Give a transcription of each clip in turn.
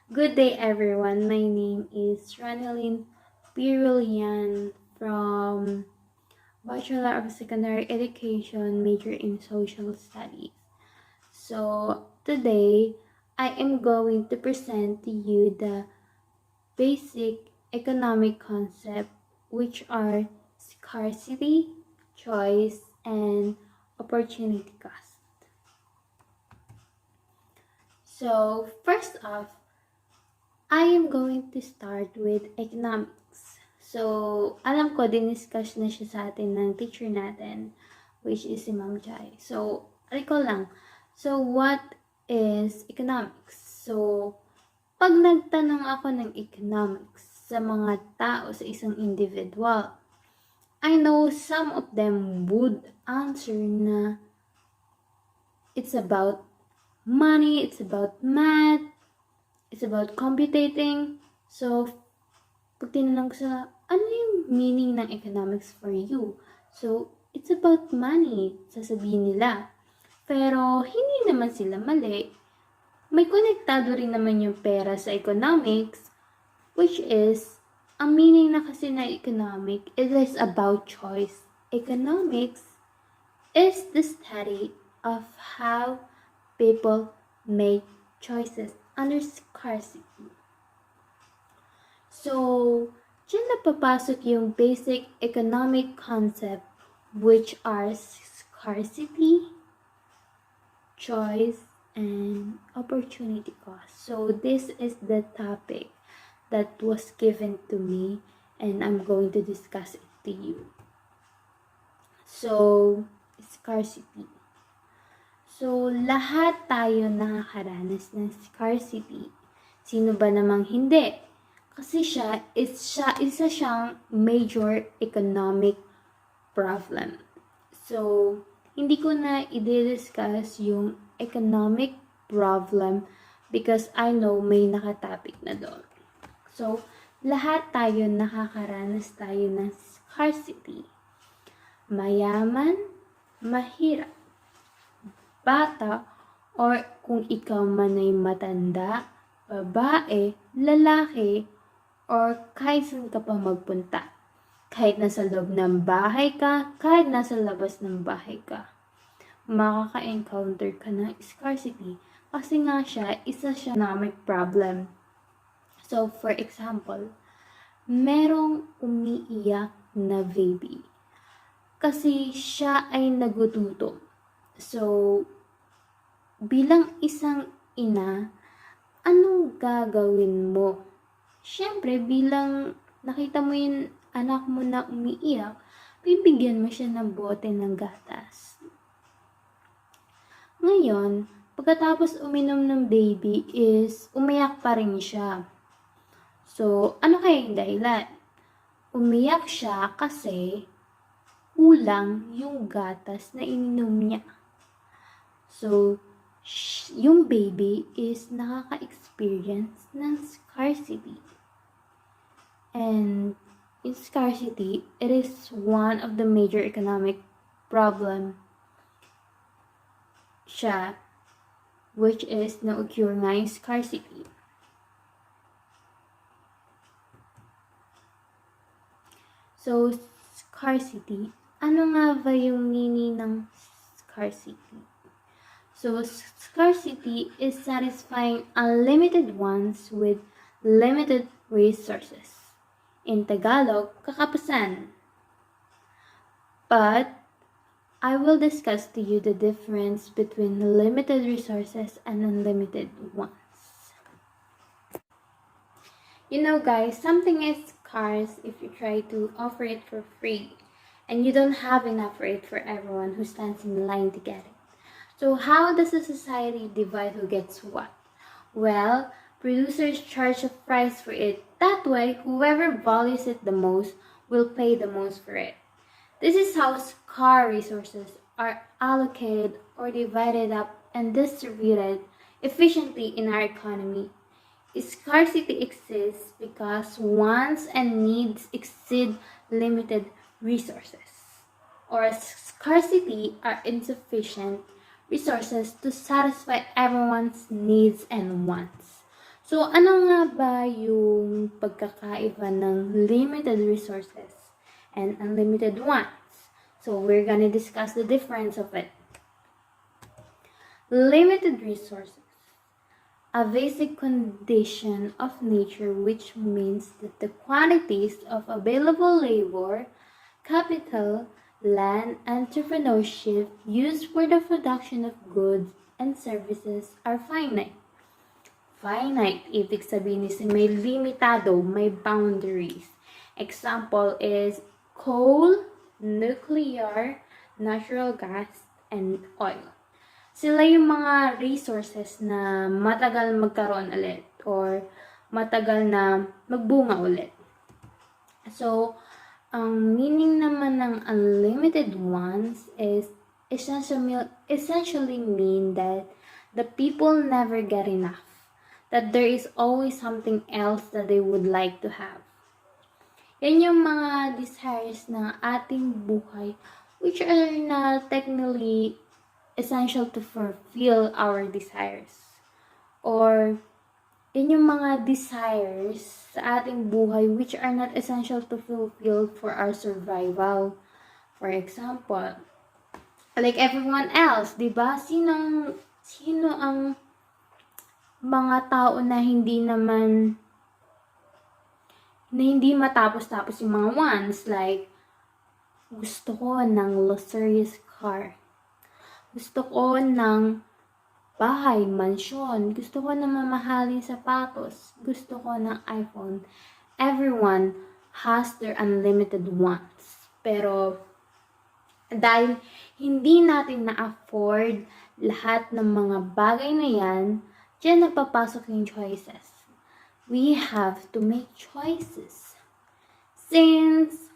Good day, everyone. My name is Ranelyn Pirulian from Bachelor of Secondary Education, major in Social Studies. So, today, I am going to present to you the basic economic concept, which are scarcity, choice, and opportunity cost. So, first off, I am going to start with economics. So, alam ko, diniscuss na siya sa atin ng teacher natin, which is si Ma'am Jai. So, recall lang. So, what is economics? So, pag nagtanong ako ng economics sa mga tao, sa isang individual, I know some of them would answer na it's about money, it's about math, it's about computing. So, pag tinanong ko sila, ano yung meaning ng economics for you? So, it's about money, sasabihin nila. Pero, hindi naman sila mali. May konektado rin naman yung pera sa economics, which is, ang meaning na kasi na economic, it is about choice. Economics is the study of how people make choices under scarcity. So, dyan na papasok yung basic economic concept, which are scarcity, choice, and opportunity cost. So, this is the topic that was given to me, and I'm going to discuss it to you. So, scarcity. So, lahat tayo nakakaranas ng scarcity. Sino ba namang hindi? Kasi isa siyang major economic problem. So, hindi ko na i-discuss yung economic problem because I know may nakatopic na doon. So, lahat tayo nakakaranas tayo ng scarcity. Mayaman, mahirap, bata, or kung ikaw man ay matanda, babae, lalaki, or kahit saan ka pa magpunta. Kahit nasa loob ng bahay ka, kahit nasa labas ng bahay ka, makaka-encounter ka ng scarcity kasi nga isa siya economic problem. So, for example, merong umiiyak na baby kasi siya ay nagututom. So, bilang isang ina, anong gagawin mo? Siyempre, bilang nakita mo yung anak mo na umiiyak, bibigyan mo siya ng bote ng gatas. Ngayon, pagkatapos uminom ng baby is umiyak pa rin siya. So, ano kaya yung dahilan? Umiyak siya kasi kulang yung gatas na ininom niya. So, yung baby is nakaka-experience ng scarcity. And in scarcity, it is one of the major economic problem siya, which is na-occur nga yung scarcity. So, scarcity. Ano nga ba yung meaning ng scarcity? So, scarcity is satisfying unlimited wants with limited resources. In Tagalog, kakapasan. But, I will discuss to you the difference between limited resources and unlimited wants. You know guys, something is scarce if you try to offer it for free and you don't have enough for it for everyone who stands in line to get it. So how does a society divide who gets what? Well, producers charge a price for it. That way, whoever values it the most will pay the most for it. This is how scarce resources are allocated or divided up and distributed efficiently in our economy. Scarcity exists because wants and needs exceed limited resources, or scarcity are insufficient resources to satisfy everyone's needs and wants. So, ano nga ba yung pagkakaiba ng limited resources and unlimited ones? So, we're gonna discuss the difference of it. Limited resources, a basic condition of nature, which means that the quantities of available labor, capital, land, entrepreneurship used for the production of goods and services are finite. Finite, ibig sabihin is may limitado, may boundaries. Example is coal, nuclear, natural gas, and oil. Sila yung mga resources na matagal magkaroon ulit or matagal na magbunga ulit. So, ang meaning naman ng unlimited ones is essentially mean that the people never get enough. That there is always something else that they would like to have. Yan yung mga desires ng ating buhay which are not technically essential to fulfill our desires. Or yan yung mga desires sa ating buhay which are not essential to fulfill for our survival. For example, like everyone else, di ba? Sino ang mga tao na hindi matapos-tapos yung mga wants? Like, gusto ko ng luxurious car. Gusto ko ng bahay, mansyon. Gusto ko ng mamahaling sapatos. Gusto ko ng iPhone. Everyone has their unlimited wants. Pero, dahil hindi natin na-afford lahat ng mga bagay na yan, diyan nagpapasok yung choices. We have to make choices. Since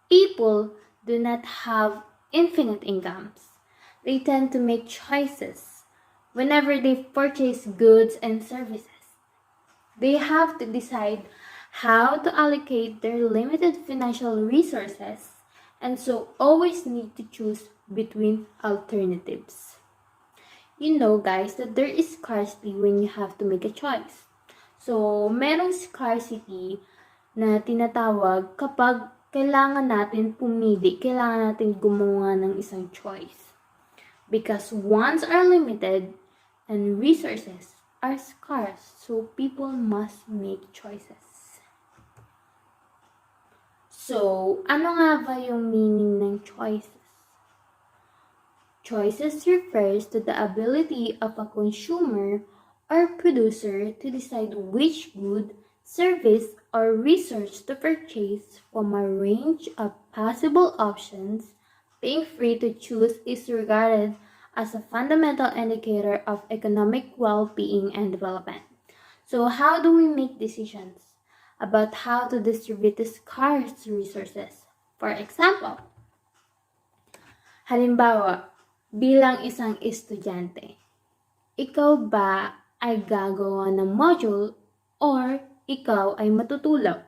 people do not have infinite incomes, they tend to make choices whenever they purchase goods and services. They have to decide how to allocate their limited financial resources and so always need to choose between alternatives. You know guys that there is scarcity when you have to make a choice. So, merong scarcity na tinatawag kapag kailangan natin pumili, kailangan natin gumawa ng isang choice. Because wants are limited and resources are scarce, so people must make choices. So, ano nga ba yung meaning ng choices? Choices refers to the ability of a consumer or producer to decide which good, service, or resource to purchase from a range of possible options. Being free to choose is regarded as a fundamental indicator of economic well-being and development. So how do we make decisions about how to distribute the scarce resources? For example, halimbawa, bilang isang estudyante, ikaw ba ay gagawa ng module or ikaw ay matutulog?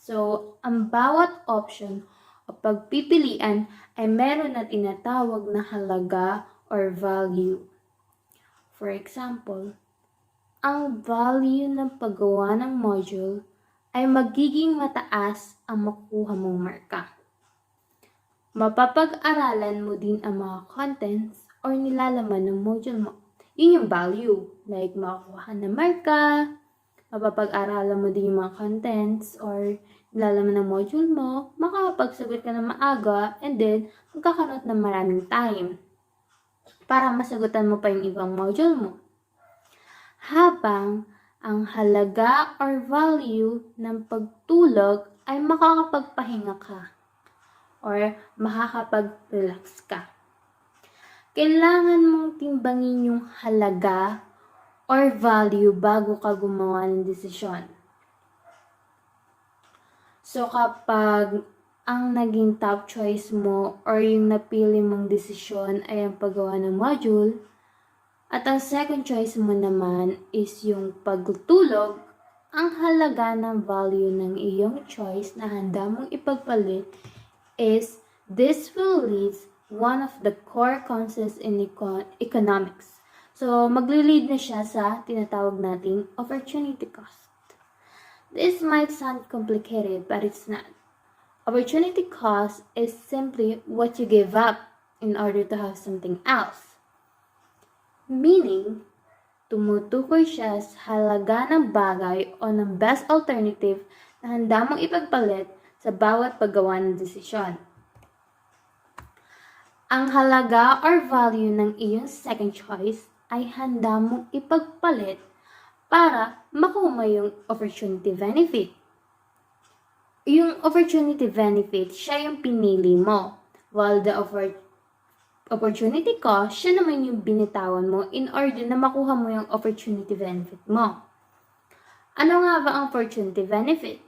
So, ang bawat option o pagpipilian ay meron na tinatawag na halaga or value. For example, ang value ng paggawa ng module ay magiging mataas ang makuha mong marka. Mapapag-aralan mo din ang mga contents or nilalaman ng module mo. Yun yung value. Like, makakuha ng marka, mapapag-aralan mo din yung mga contents or nilalaman ng module mo, makakapagsagot ka ng maaga, and then, magkakaroon ng maraming time para masagutan mo pa yung ibang module mo. Habang ang halaga or value ng pagtulog ay makakapagpahinga ka or makakapag-relax ka. Kailangan mong timbangin yung halaga or value bago ka gumawa ng desisyon. So kapag ang naging top choice mo or yung napili mong desisyon ay ang paggawa ng module, at ang second choice mo naman is yung pagtulog, ang halaga ng value ng iyong choice na handa mong ipagpalit is this will lead one of the core concepts in economics. So, magli-lead na siya sa tinatawag nating opportunity cost. This might sound complicated, but it's not. Opportunity cost is simply what you give up in order to have something else. Meaning, tumutukoy siya sa halaga ng bagay o ng best alternative na handa mong ipagpalit sa bawat paggawa ng desisyon. Ang halaga or value ng iyong second choice ay handa mong ipagpalit para makuha mo yung opportunity benefit. Yung opportunity benefit, siya yung pinili mo. While the opportunity cost, siya naman yung binitawan mo in order na makuha mo yung opportunity benefit mo. Ano nga ba ang opportunity benefit?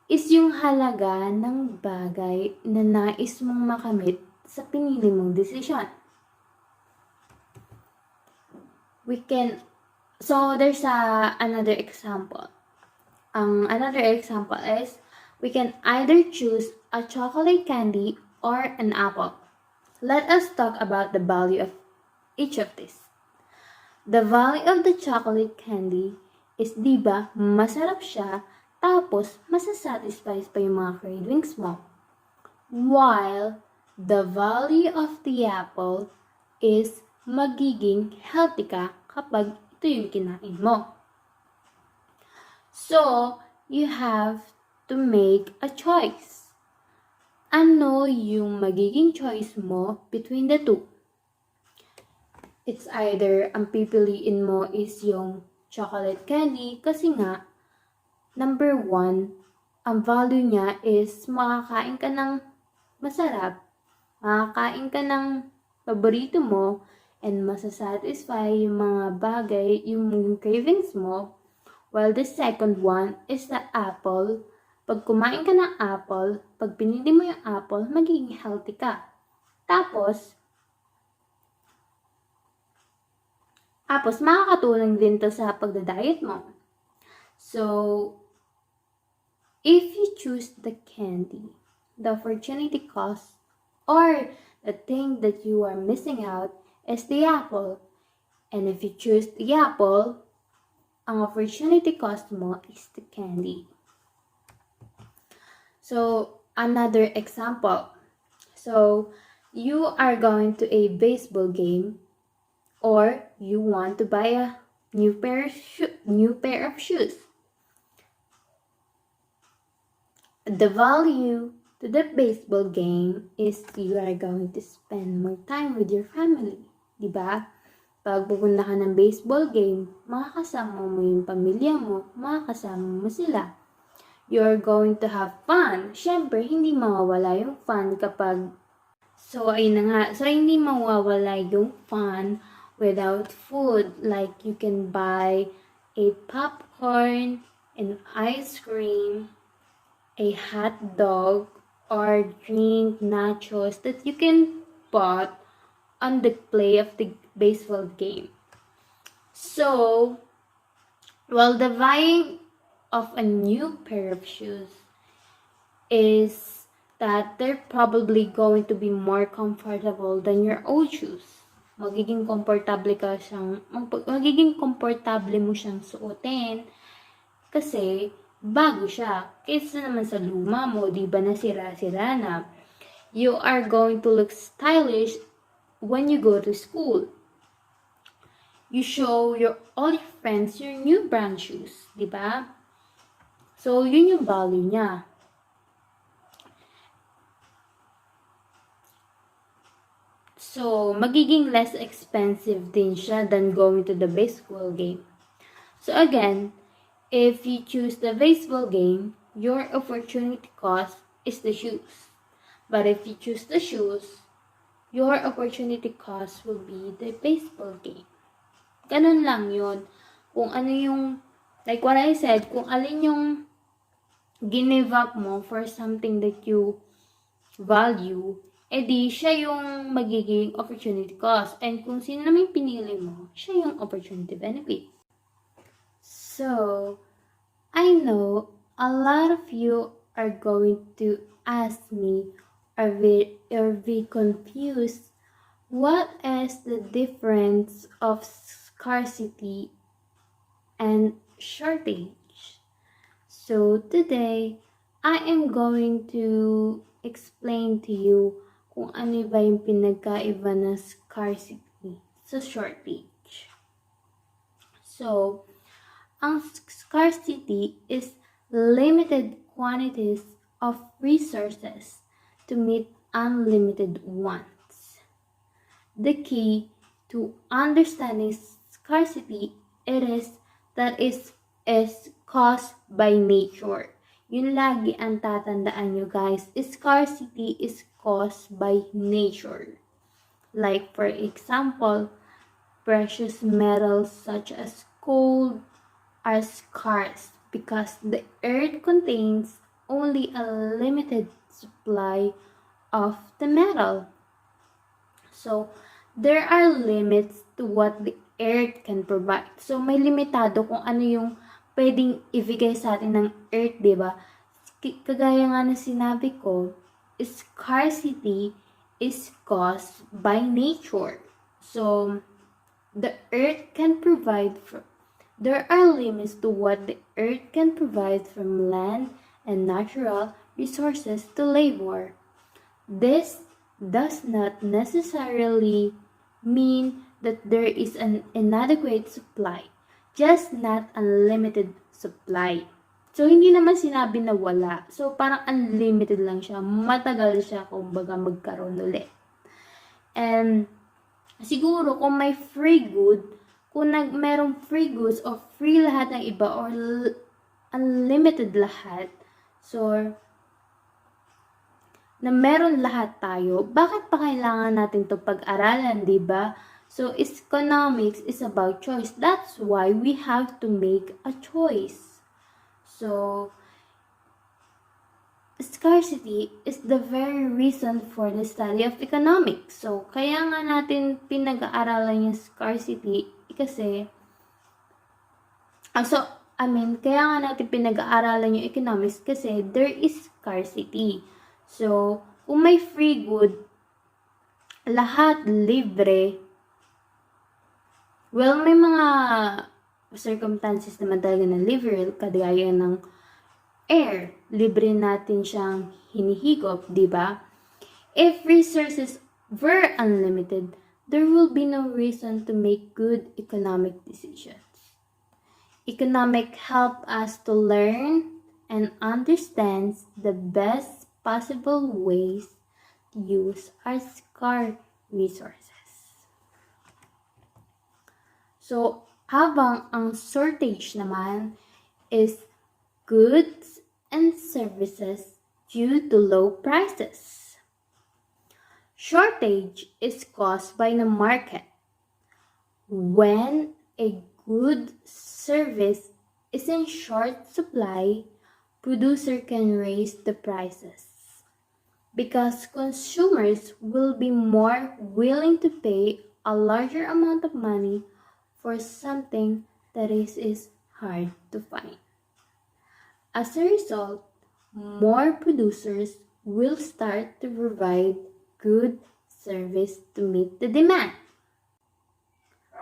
Is yung halaga ng bagay na nais mong makamit sa pinili mong desisyon. So there's another example. Another example is, we can either choose a chocolate candy or an apple. Let us talk about the value of each of these. The value of the chocolate candy is, diba, masarap siya, tapos masasatisfy pa yung mga cravings mo. While the value of the apple is, magiging healthy ka kapag ito yung kinain mo. So, you have to make a choice. Ano yung magiging choice mo between the two? It's either ang pipiliin mo is yung chocolate candy kasi nga, number 1, ang value niya is makakain ka ng masarap, makakain ka ng paborito mo, and masasatisfy yung mga bagay, yung cravings mo. While the second one is the apple. Pag kumain ka ng apple, pag pinili mo yung apple, magiging healthy ka. Tapos makakatulong din to sa pagda-diet mo. So, if you choose the candy, the opportunity cost, or the thing that you are missing out is the apple. And if you choose the apple, ang opportunity cost mo is the candy. So, another example. So, you are going to a baseball game, or you want to buy a new pair of shoes. The value to the baseball game is you are going to spend more time with your family. Diba? Pag pupunta ka ng baseball game, makakasama mo yung pamilya mo, makakasama mo sila. You're going to have fun. Siyempre, hindi mawawala yung fun kapag... So, ayun na nga. So, hindi mawawala yung fun without food. Like, you can buy a popcorn, an ice cream, a hot dog, or drink nachos that you can put on the play of the baseball game. So, while the buying of a new pair of shoes is that they're probably going to be more comfortable than your old shoes. Magiging komportable mo siyang suotin kasi bago siya. Kaysa naman sa luma mo, di ba, nasira-sira na. You are going to look stylish when you go to school. You show all your friends your new brand shoes, di ba? So, yun yung value niya. So, magiging less expensive din siya than going to the baseball game. So, again, if you choose the baseball game, your opportunity cost is the shoes. But if you choose the shoes, your opportunity cost will be the baseball game. Ganun lang yun. Kung ano yung, like what I said, kung alin yung give up mo for something that you value, edi siya yung magiging opportunity cost. And kung sino naman pinili mo, siya yung opportunity benefit. So, I know a lot of you are going to ask me or be confused, what is the difference of scarcity and shortage. So today, I am going to explain to you kung ano ba yung pinagkaiba ng scarcity sa shortage. So, ang scarcity is limited quantities of resources to meet unlimited wants. The key to understanding scarcity is that is caused by nature. Yun lagi ang tatandaan nyo guys. Scarcity is caused by nature. Like for example, precious metals such as gold are scarce because the earth contains only a limited supply of the metal. So, there are limits to what the earth can provide. So, may limitado kung ano yung pwedeng ibigay sa atin ng earth, di ba? Kagaya nga ng sinabi ko, scarcity is caused by nature. So, the earth can provide there are limits to what the earth can provide from land and natural resources to labor. This does not necessarily mean that there is an inadequate supply, just not unlimited supply. So, hindi naman sinabi na wala. So, parang unlimited lang siya. Matagal siya kumbaga magkaroon ulit. And, siguro kung may free good, kung merong free goods o free lahat ng iba or unlimited lahat, so, na meron lahat tayo, bakit pa kailangan natin to pag-aralan, di ba? So, economics is about choice. That's why we have to make a choice. So, scarcity is the very reason for the study of economics. So, kaya nga natin pinag-aaralan yung scarcity kasi, kaya nga natin pinag-aaralan yung economics kasi there is scarcity. So, kung may free good, lahat libre, well, may mga circumstances naman talaga na libre, kagaya ng air, libre natin siyang hinihigop, di ba? If resources were unlimited, there will be no reason to make good economic decisions. Economic help us to learn and understand the best possible ways to use our scarce resources. So, habang ang shortage naman is goods and services due to low prices. Shortage is caused by the market. When a good service is in short supply, producer can raise the prices because consumers will be more willing to pay a larger amount of money for something that is hard to find. As a result, more producers will start to provide good service to meet the demand.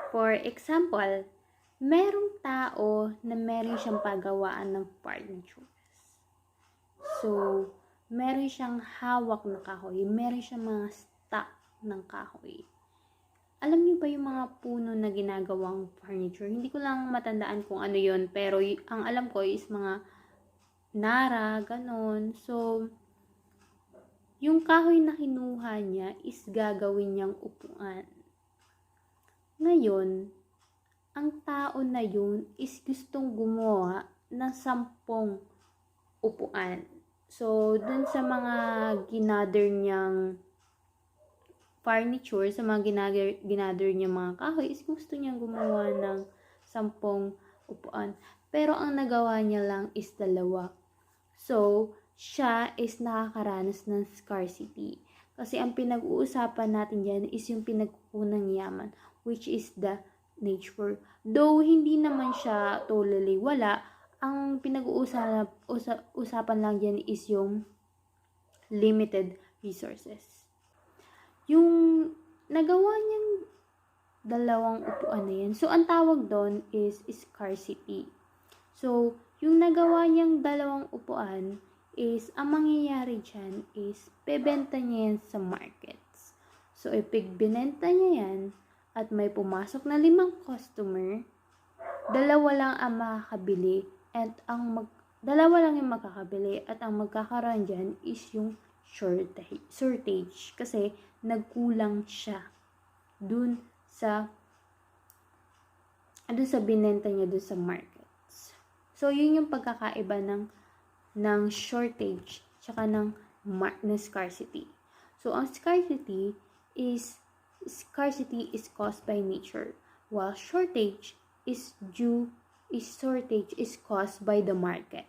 For example, merong tao na meron siyang pagawaan ng furnitures. So, meron siyang hawak na kahoy, meron siyang mga stock ng kahoy. Alam niyo ba yung mga puno na ginagawang furniture? Hindi ko lang matandaan kung ano yon, pero ang alam ko is mga nara, ganon. So, yung kahoy na kinuha niya is gagawin niyang upuan. Ngayon, ang tao na yun is gustong gumawa ng 10 upuan. So, dun sa mga ginather niyang furniture, sa mga ginather niyang mga kahoy, is gusto niyang gumawa ng 10 upuan. Pero ang nagawa niya lang is 2. So, siya is nakakaranas ng scarcity. Kasi ang pinag-uusapan natin dyan is yung pinagkukunang yaman, which is the nature. Though hindi naman siya totally wala, ang pinag-uusapan lang dyan is yung limited resources. Yung nagawa niyang dalawang upuan na yan. So, ang tawag doon is scarcity. So, yung nagawa niyang dalawang upuan is, ang mangyayari dyan is, bebenta niya yan sa markets. So, ipigbinenta niya yan at may pumasok na 5 customer, dalawa lang ang makakabili at dalawa lang yung makakabili at ang magkakaroon dyan is yung shortage kasi nagkulang siya dun sa binenta niya dun sa markets. So, yun yung pagkakaiba ng shortage tsaka ng scarcity. So, ang scarcity is caused by nature, while shortage is caused by the market.